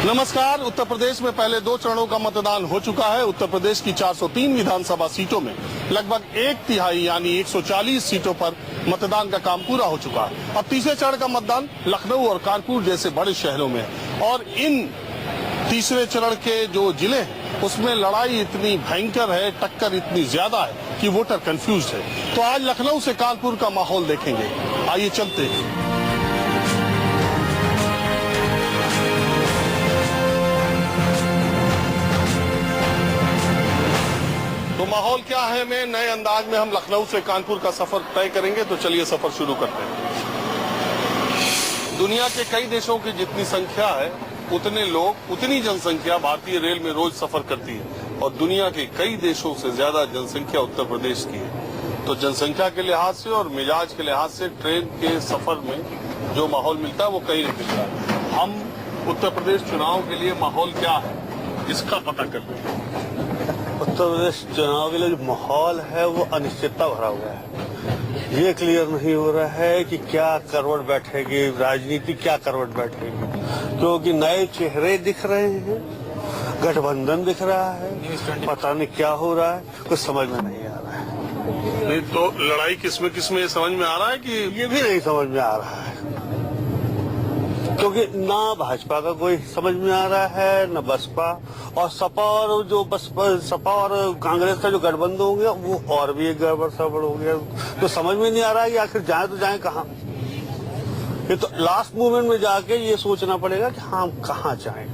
नमस्कार। उत्तर प्रदेश में पहले 2 चरणों का मतदान हो चुका है। उत्तर प्रदेश की 403 विधानसभा सीटों में लगभग 1/3 यानी 140 सीटों पर मतदान का काम पूरा हो चुका है। अब तीसरे चरण का मतदान लखनऊ और कानपुर जैसे बड़े शहरों में है और इन तीसरे चरण के जो जिले हैं उसमें लड़ाई इतनी भयंकर है, टक्कर इतनी ज्यादा है कि वोटर कंफ्यूज है। तो आज लखनऊ से कानपुर का माहौल देखेंगे। आइए चलते हैं। तो माहौल क्या है में नए अंदाज में हम लखनऊ से कानपुर का सफर तय करेंगे। तो चलिए सफर शुरू करते हैं। दुनिया के कई देशों की जितनी संख्या है उतने लोग, उतनी जनसंख्या भारतीय रेल में रोज सफर करती है और दुनिया के कई देशों से ज्यादा जनसंख्या उत्तर प्रदेश की है। तो जनसंख्या के लिहाज से और मिजाज के लिहाज से ट्रेन के सफर में जो माहौल मिलता है वो कहीं नहीं मिलता है। हम उत्तर प्रदेश चुनाव के लिए माहौल क्या है इसका पता करते हैं। उत्तर प्रदेश चुनाव के लिए जो माहौल है वो अनिश्चितता भरा हुआ है। ये क्लियर नहीं हो रहा है कि क्या करवट बैठेगी, राजनीति क्या करवट बैठेगी, क्योंकि नए चेहरे दिख रहे हैं, गठबंधन दिख रहा है, पता नहीं क्या हो रहा है, कुछ समझ में नहीं आ रहा है। नहीं तो लड़ाई किसमें समझ में आ रहा है कि ये भी नहीं समझ में आ रहा है, क्योंकि ना भाजपा का कोई समझ में आ रहा है न बसपा, और सपा और जो सपा और कांग्रेस का जो गठबंधन हो गया वो और भी एक गड़बड़ सड़बड़ हो गया। तो समझ में नहीं आ रहा है कि आखिर जाए तो जाए कहाँ। ये तो लास्ट मोमेंट में जाके ये सोचना पड़ेगा कि हम कहाँ जाएं।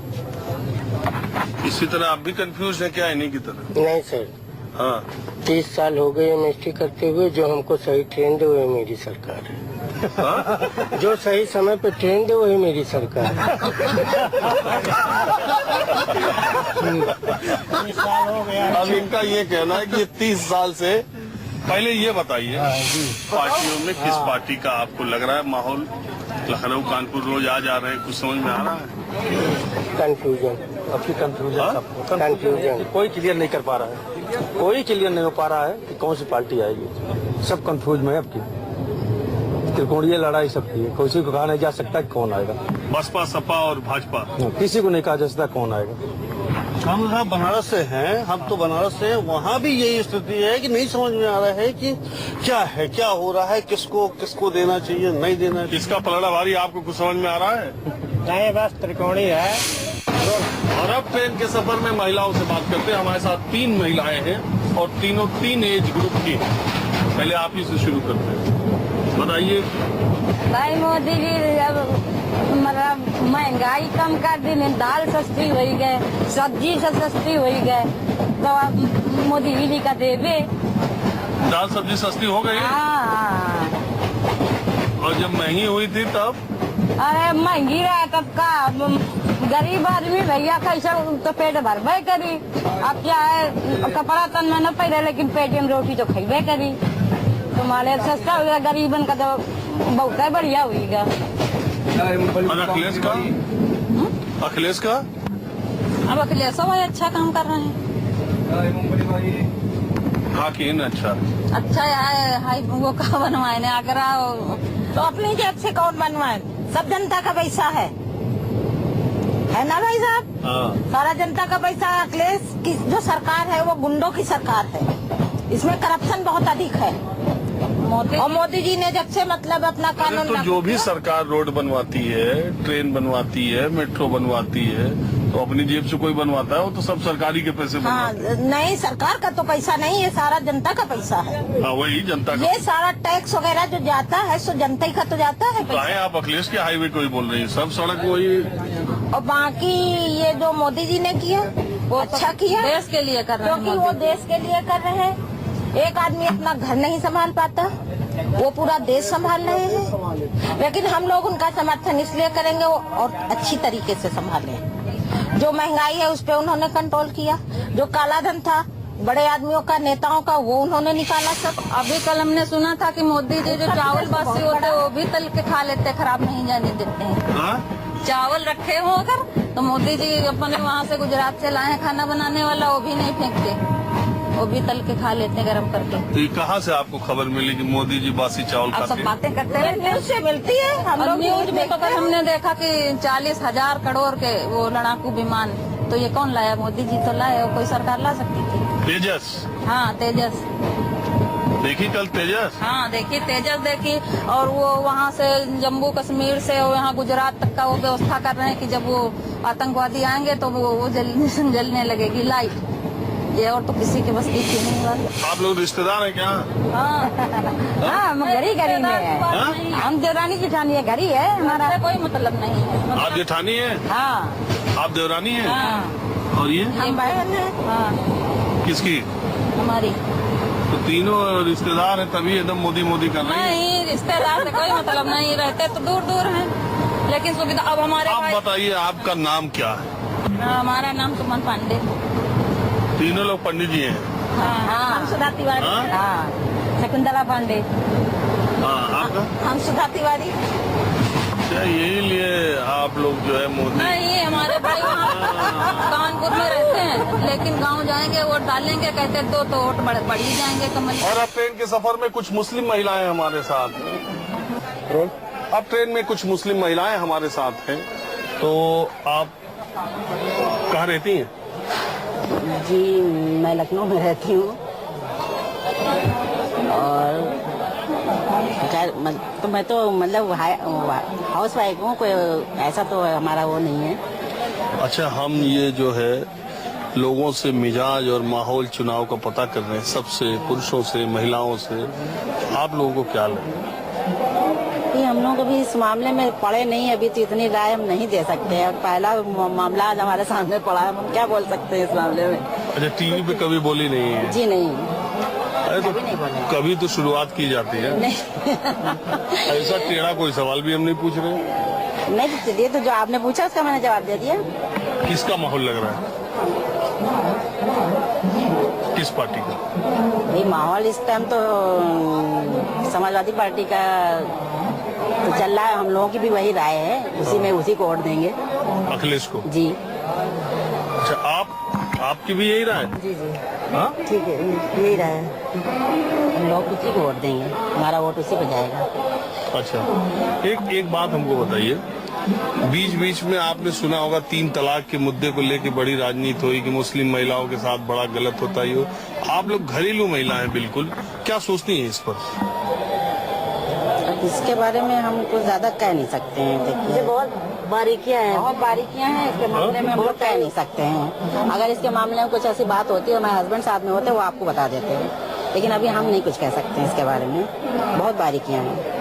इसी तरह आप भी कंफ्यूज है क्या इन्हीं की तरह? नहीं सर, हाँ 30 साल हो गए एमएसटी करते हुए। जो हमको सही ट्रेन दे वही मेरी सरकार है। हाँ? जो सही समय पे ट्रेन दे वही मेरी सरकार है। अब इनका ये कहना है कि 30 साल से पहले ये बताइए पार्टियों में किस पार्टी का आपको लग रहा है माहौल? लखनऊ कानपुर रोज आ जा रहे हैं, कुछ समझ में आ रहा है? कंफ्यूजन, अभी कंफ्यूजन सबको, कंफ्यूजन कोई क्लियर नहीं कर पा रहा है, कोई क्लियर नहीं हो पा रहा है कि कौन सी पार्टी आएगी। सब कंफ्यूज में है। अब की त्रिकोणीय लड़ाई सबकी है, किसी को कहा नहीं जा सकता कि कौन आएगा। बसपा, सपा और भाजपा, किसी को नहीं कहा जा सकता कौन आएगा। हम यहाँ बनारस से हैं, हम तो बनारस से हैं, वहाँ भी यही स्थिति है कि नहीं समझ में आ रहा है कि क्या है, क्या हो रहा है, किसको देना चाहिए, नहीं देना चाहिए। इसका पलड़ा भारी आपको कुछ समझ में आ रहा है? नहीं, बस त्रिकोणी है। और अब ट्रेन के सफर में महिलाओं से बात करते हैं। हमारे साथ 3 महिलाएं हैं और तीनों 3 एज ग्रुप की हैं। पहले आप ही से शुरू करते हैं, बताइए। भाई मोदी जी मतलब महंगाई कम कर दी, दाल सस्ती हो गए, सब्जी सस्ती हो गए, तो मोदी जी का देवे। दाल सब्जी सस्ती हो गई हाँ, और जब महंगी हुई थी तब? अरे महंगी रहा तब का गरीब आदमी भैया कैसे तो पेट भरबे करी। अब क्या है, कपड़ा तन में न पहले लेकिन पेट में रोटी तो खेबे करी। तुम्हारे सस्ता हो गया, गरीबन का तो बहुत बढ़िया हुईगा। और अखिलेश का? अखिलेश का? अब अखिलेश भाई अच्छा काम कर रहे हैं। हाँ कि अच्छा है हाई वो का बनवाए ने आगरा तो अपनी जेब से कौन बनवाए? सब जनता का पैसा है ना भाई साहब। हाँ। सारा जनता का पैसा। अखिलेश की जो सरकार है वो गुंडों की सरकार है, इसमें करप्शन बहुत अधिक है। और मोदी जी ने जब से मतलब अपना कानून तो जो भी सरकार रोड बनवाती है, ट्रेन बनवाती है, मेट्रो बनवाती है, तो अपनी जेब से कोई बनवाता है? वो तो सब सरकारी के पैसे हाँ, बनवाते हैं। नहीं सरकार का तो पैसा नहीं, ये सारा जनता का पैसा है। हाँ वही जनता का। ये सारा टैक्स वगैरह जो जाता है सो जनता ही का तो जाता है पैसा। चाहे आप अखिलेश के हाईवे को ही बोल रही है, सब सड़क वही। और बाकी ये जो मोदी जी ने किया वो अच्छा किया, देश के लिए कर रहे हैं, क्योंकि वो देश के लिए कर रहे हैं। एक आदमी अपना घर नहीं संभाल पाता, वो पूरा देश संभाल रहे हैं। लेकिन हम लोग उनका समर्थन इसलिए करेंगे और अच्छी तरीके से संभालें। जो महंगाई है उस पे उन्होंने कंट्रोल किया, जो काला धन था बड़े आदमियों का, नेताओं का, वो उन्होंने निकाला सब। अभी कल हमने सुना था कि मोदी जी जो चावल बासी होते हैं वो भी तल के खा लेते, खराब नहीं जाने देते हैं। हाँ? चावल रखे हो अगर तो मोदी जी अपने वहाँ से गुजरात से लाए हैं खाना बनाने वाला, वो भी नहीं फेंकते। वो भी तल के खा लेते हैं गरम करके। तो ये कहाँ से आपको खबर मिली कि मोदी जी बासी चावल आप सब खाते हैं? बातें करते हैं, न्यूज से मिलती है। हम लोग न्यूज में तो हमने देखा कि 40,000 करोड़ के वो लड़ाकू विमान, तो ये कौन लाया? मोदी जी तो लाए, कोई सरकार ला सकती थी। तेजस हाँ तेजस, देखी कल तेजस? हाँ देखी तेजस देखी। और वो वहाँ से जम्मू कश्मीर से और यहाँ गुजरात तक का वो व्यवस्था कर रहे हैं कि जब वो आतंकवादी आएंगे तो वो जलने लगेगी लाइट। ये और तो किसी के बस की नहीं बात। आप लोग रिश्तेदार हैं क्या? हाँ हम घरी घरी में है, हम देवरानी जेठानी है, घरी है हमारा, कोई मतलब नहीं है। आप जेठानी हैं? हाँ आप देवरानी हैं? हाँ और ये हम बहन है हाँ किसकी? हमारी। तो तीनों रिश्तेदार हैं तभी एकदम मोदी मोदी कर रहे हैं। नहीं रिश्तेदार से कोई मतलब नहीं, रहते तो दूर दूर हैं, लेकिन सुविधा अब हमारे आप भाई। बताइए आपका नाम क्या है? हमारा नाम सुमन पांडे। तीनों लोग पंडित जी हैं? हाँ हम सुधा तिवारी। हाँ? हाँ शकुंतला पांडे। हाँ आपका? हम सुधा तिवारी। अच्छा यही लिए आप लोग जो है मोदी। नहीं हमारे भाई वहाँ कानपुर में रहते हैं, लेकिन गांव जाएंगे वोट डालेंगे, कहते तो वोट बढ़ ही जाएंगे कमल। और अब ट्रेन के सफर में कुछ मुस्लिम महिलाएं हमारे साथ हैं। अब ट्रेन में कुछ मुस्लिम महिलाएं हमारे साथ हैं, तो आप कहाँ रहती हैं? जी मैं लखनऊ में रहती हूँ और तो मैं तो मतलब हाउस वाइफ हूँ, कोई ऐसा तो हमारा वो नहीं है। अच्छा हम ये जो है लोगों से मिजाज और माहौल चुनाव का पता कर रहे हैं, सबसे, पुरुषों से, महिलाओं से, आप लोगों को क्या लगे? कि हम लोग अभी इस मामले में पढ़े नहीं, अभी तो इतनी राय हम नहीं दे सकते हैं। पहला मामला आज हमारे सामने पड़ा है, हम क्या बोल सकते हैं इस मामले में। अच्छा टीवी पे कभी बोली नहीं है? जी नहीं, अरे तो कभी नहीं बोले। कभी तो शुरुआत की जाती है। नहीं ऐसा टेढ़ा कोई सवाल भी हम नहीं पूछ रहे। नहीं तो चलिए, तो जो आपने पूछा उसका मैंने जवाब दे दिया। किसका माहौल लग रहा है? किस पार्टी का? भाई माहौल इस टाइम तो समाजवादी पार्टी का तो चल रहा है, हम लोगों की भी वही राय है, उसी में उसी को वोट देंगे। अखिलेश को? जी अच्छा आपकी भी यही राय? जी जी हाँ? ठीक है, यही राय है, हम लोग उसी को वोट देंगे, हमारा वोट उसी पे जाएगा। अच्छा एक बात हमको बताइए, बीच बीच में आपने सुना होगा 3 तलाक के मुद्दे को लेके बड़ी राजनीति हुई कि मुस्लिम महिलाओं के साथ बड़ा गलत होता ही हो। आप लोग घरेलू महिला हैं बिल्कुल, क्या सोचती हैं इस पर? इसके बारे में हम कुछ ज्यादा कह नहीं सकते हैं। देखिए बहुत बारीकियां हैं इसके मामले में, हम लोग कह नहीं सकते हैं। अगर इसके मामले में कुछ ऐसी बात होती है, हमारे हस्बैंड साथ में होते, वो आपको बता देते हैं, लेकिन अभी हम नहीं कुछ कह सकते हैं इसके बारे में, बहुत बारीकियां हैं।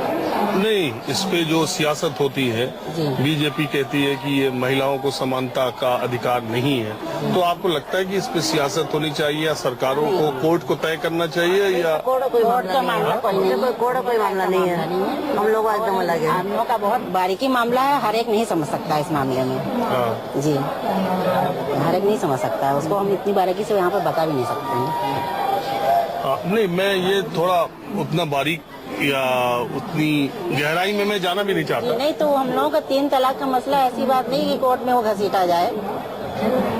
नहीं, इस पे जो सियासत होती है, जी। बीजेपी कहती है कि ये महिलाओं को समानता का अधिकार नहीं है, तो आपको लगता है कि इस पे सियासत होनी चाहिए या सरकारों को कोर्ट को तय करना चाहिए या? कोर्ट का मामला कोई मामला नहीं है, हम लोग एकदम अलग है। हम लोग का बहुत बारीकी मामला है, हर एक नहीं समझ सकता इस मामले में। हाँ। जी हर एक नहीं समझ सकता है, उसको हम इतनी बारीकी से यहाँ पे बता भी नहीं सकते हैं। नहीं, मैं ये थोड़ा उतना बारीक या उतनी गहराई में मैं जाना भी नहीं चाहता। नहीं तो हम लोगों का 3 तलाक का मसला ऐसी बात नहीं कि कोर्ट में वो घसीटा जाए,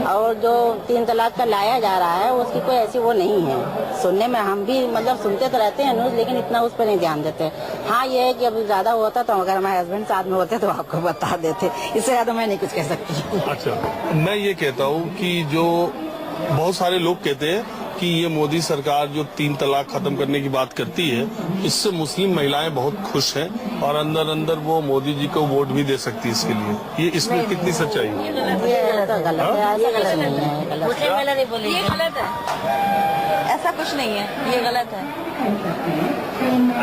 और जो 3 तलाक का लाया जा रहा है उसकी कोई ऐसी वो नहीं है। सुनने में हम भी मतलब सुनते तो रहते हैं न्यूज, लेकिन इतना उस पर नहीं ध्यान देते। हाँ ये है कि अभी ज्यादा होता तो अगर हमारे हस्बैंड साथ में होते तो आपको बता देते, इससे ज्यादा मैं नहीं कुछ कह सकती। अच्छा मैं ये कहता हूँ कि जो बहुत सारे लोग कहते हैं कि ये मोदी सरकार जो 3 तलाक खत्म करने की बात करती है, इससे मुस्लिम महिलाएं बहुत खुश हैं और अंदर अंदर वो मोदी जी को वोट भी दे सकती है इसके लिए। ये इसमें कितनी सच्चाई है? ये तो गलत है, ऐसा गलत नहीं है, ये गलत है, ऐसा कुछ नहीं है, ये गलत है।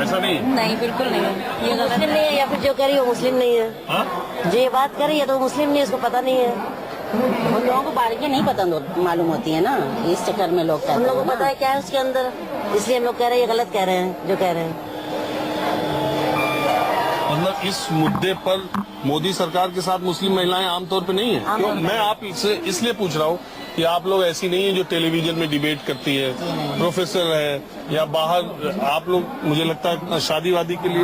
ऐसा नहीं? नहीं बिल्कुल नहीं है, ये गलत मुस्लिम नहीं है, या फिर जो कह रही है वो मुस्लिम नहीं है। हाँ? जो ये बात कर रही है तो वो मुस्लिम नहीं है, उसको पता नहीं है। उन लोगों को बारीकी नहीं पता मालूम होती है ना, इस चक्कर में लोग हम लोगों को पता है क्या है उसके अंदर, इसलिए हम लोग कह रहे हैं ये गलत कह रहे हैं जो कह रहे हैं। मतलब इस मुद्दे पर मोदी सरकार के साथ मुस्लिम महिलाएं आमतौर पे नहीं है? क्यों? मैं आप इससे इसलिए पूछ रहा हूँ कि आप लोग ऐसी नहीं है जो टेलीविजन में डिबेट करती है, प्रोफेसर है या बाहर आप लोग, मुझे लगता है शादी वादी के लिए।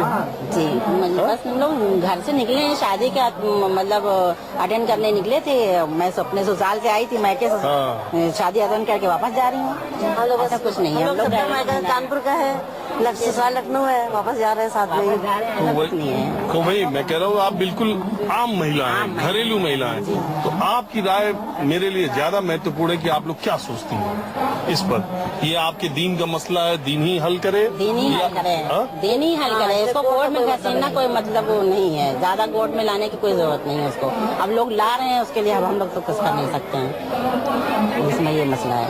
जी, बस हम लोग घर से निकले हैं, शादी के मतलब अटेंड करने निकले थे। मैं अपने ससुराल से आई थी, मैं के शादी अटेंड करके वापस जा रही हूँ। ऐसा कुछ नहीं है। हम लोग कानपुर का है, ससुराल लखनऊ है, वापस जा रहे हैं साथ में। तो भाई मैं कह रहा हूँ आप बिल्कुल आम महिला हैं, घरेलू महिला हैं, तो आपकी राय मेरे लिए ज्यादा महत्वपूर्ण है कि आप लोग क्या सोचती हैं इस पर। ये आपके दीन का मसला है, दीन ही हल करे, दीन ही हल करे, दीन ही हल करे। इसको कोर्ट में घसीटना कोई मतलब वो नहीं है, ज्यादा कोर्ट में लाने की कोई जरूरत नहीं है उसको। अब लोग ला रहे हैं, उसके लिए अब हम लोग तो कुछ कर नहीं सकते हैं, इसमें ये मसला है।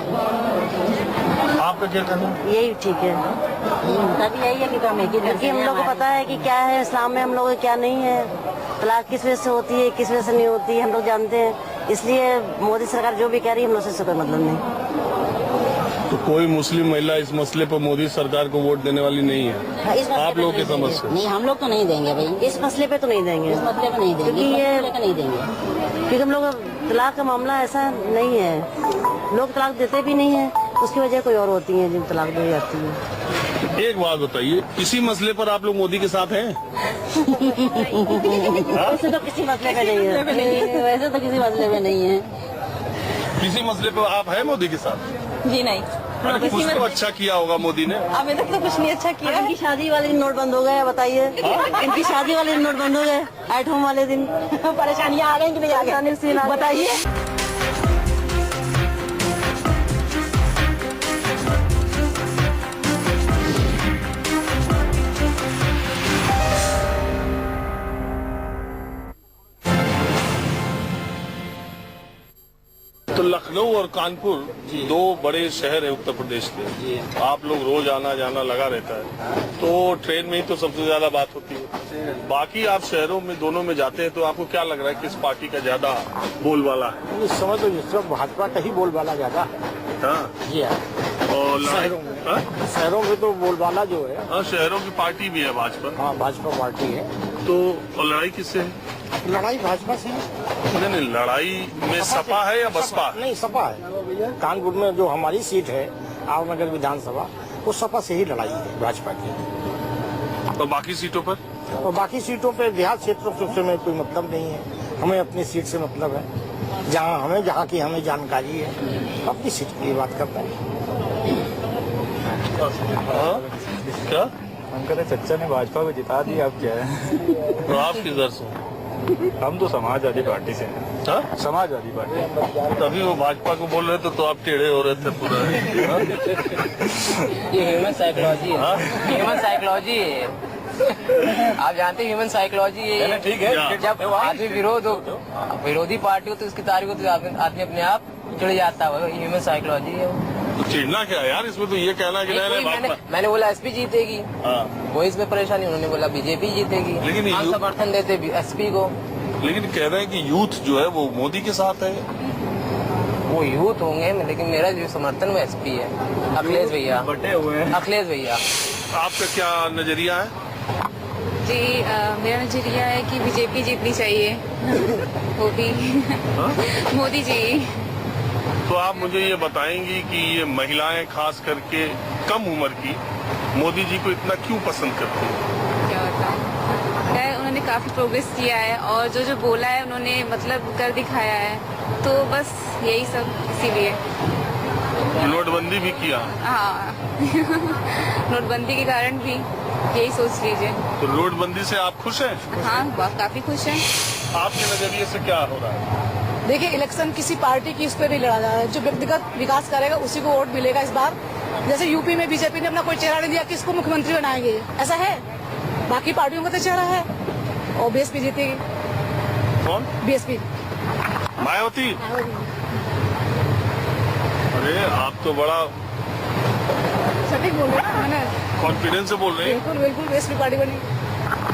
आपका क्या कहना है? यही ठीक है, तभी यही है कि हम एक ही, क्योंकि हम लोग को पता है कि क्या है इस्लाम में, हम लोग क्या नहीं है, तलाक किस वजह से होती है, किस वजह से नहीं होती है, हम लोग जानते हैं। इसलिए मोदी सरकार जो भी कह रही है, हम लोग से कोई मतलब नहीं। तो कोई मुस्लिम महिला इस मसले पर मोदी सरकार को वोट देने वाली नहीं है आप लोगों की समझ से? नहीं, हम लोग तो नहीं देंगे भाई, इस मसले पे तो नहीं देंगे, इस मसले पे नहीं देंगे, क्योंकि ये नहीं देंगे, क्योंकि हम लोग तलाक का मामला ऐसा नहीं है, लोग तलाक देते भी नहीं है, उसकी वजह कोई और होती है जिन तलाक दी जाती है। एक बात बताइए, इसी मसले पर आप लोग मोदी के साथ हैं? वैसे तो किसी मसले पे नहीं है, वैसे तो किसी मसले पे नहीं है। किसी मसले पर आप हैं मोदी के साथ? जी नहीं। अरे कुछ तो अच्छा किया होगा मोदी ने। अभी तक तो कुछ नहीं अच्छा किया। इनकी शादी वाले दिन नोट बंद हो गए, बताइए। इनकी शादी वाले दिन नोट बंद हो गए, एट होम वाले दिन। परेशानियाँ आ रही कि नहीं आ रही, बताइए। तो लखनऊ और कानपुर दो बड़े शहर है उत्तर प्रदेश के, आप लोग रोज आना जाना लगा रहता है, तो ट्रेन में ही तो सबसे ज्यादा बात होती है। बाकी आप शहरों में दोनों में जाते हैं, तो आपको क्या लग रहा है किस पार्टी का ज्यादा बोलबाला है? इस समय तो इस वक्त भाजपा का ही बोलबाला ज्यादा है। हाँ, जी हाँ, और शहरों में तो बोलबाला जो है, हाँ, शहरों की पार्टी भी है भाजपा। हाँ, भाजपा पार्टी है। तो और लड़ाई किससे है? लड़ाई भाजपा से है। नहीं, लड़ाई में सपा है या बसपा? नहीं, सपा है। कानपुर में जो हमारी सीट है आवनगर विधानसभा, वो सपा से ही लड़ाई है भाजपा की। और बाकी सीटों पर? और बाकी सीटों पे देहात क्षेत्रों से हमें कोई मतलब नहीं है, हमें अपनी सीट से मतलब है। जहाँ की हमें जानकारी है, अपनी सीट की बात करते हैं। क्या हम कहते चच्चा ने भाजपा को जिता दी, अब क्या है? तो आप किधर से? हम तो समाजवादी पार्टी से हैं। हाँ? समाजवादी पार्टी। तभी वो भाजपा को बोल रहे थे तो आप टेढ़े हो रहे थे पूरा। ये ह्यूमन साइकोलॉजी है, ह्यूमन साइकोलॉजी है। आप जानते हैं ह्यूमन साइकोलॉजी ये ठीक है, जब आदमी विरोधी पार्टी हो तो उसकी तारीफ हो तो आदमी अपने आप चिढ़ जाता है, ह्यूमन साइकोलॉजी है। तो चिढ़ना क्या यार, इसमें तो ये कहना कि नहीं, मैंने बोला एसपी जीतेगी, वो इसमें परेशानी, उन्होंने बोला बीजेपी जीतेगी, लेकिन हम समर्थन देते एसपी को। लेकिन कह रहे हैं कि यूथ जो है वो मोदी के साथ है। वो यूथ होंगे, लेकिन मेरा जो समर्थन वो एसपी है, अखिलेश भैया, बटे हुए हैं। अखिलेश भैया। आपका क्या नजरिया है? जी मेरा नजरिया है कि बीजेपी जीतनी चाहिए, वो भी मोदी जी। तो आप मुझे ये बताएंगी कि ये महिलाएं खास करके कम उम्र की मोदी जी को इतना क्यों पसंद करती हैं? क्या बताऊं, है उन्होंने काफी प्रोग्रेस किया है और जो जो बोला है उन्होंने मतलब कर दिखाया है, तो बस यही सब इसीलिए। नोटबंदी भी किया। हाँ नोटबंदी के कारण भी, यही सोच लीजिए। तो नोटबंदी से आप खुश हैं? हाँ काफी खुश हैं। आपके नजरिए से क्या हो रहा है? देखिए, इलेक्शन किसी पार्टी की उस पर नहीं लड़ा जा रहा है, जो व्यक्तिगत विकास करेगा उसी को वोट मिलेगा इस बार। जैसे यूपी में बीजेपी ने अपना कोई चेहरा नहीं दिया, किसको मुख्यमंत्री बनाएंगे, ऐसा है? बाकी पार्टियों का तो चेहरा है, और बीएसपी जीतेगी। कौन? बीएसपी, मायावती। अरे आप तो बड़ा सटीक बोल रहे हैं, मैंने कॉन्फिडेंस से बोल रहे हैं। बिल्कुल बिल्कुल बीएसपी पार्टी बनी।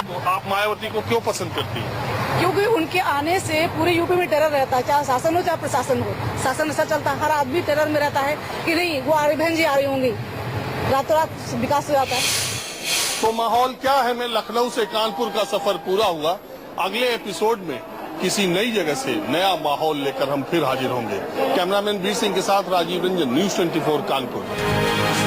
तो आप मायावती को क्यों पसंद करती हैं? क्योंकि उनके आने से पूरे यूपी में टेरर रहता है, चाहे शासन हो चाहे प्रशासन हो। शासन ऐसा चलता है, हर आदमी टेरर में रहता है कि नहीं वो आ रही, बहन जी आ रही होंगी, रातों रात विकास हो जाता है। तो माहौल क्या है? मैं लखनऊ से कानपुर का सफर पूरा हुआ। अगले एपिसोड में किसी नई जगह से नया माहौल लेकर हम फिर हाजिर होंगे। कैमरामैन वीर सिंह के साथ राजीव रंजन, न्यूज़ 24 कानपुर।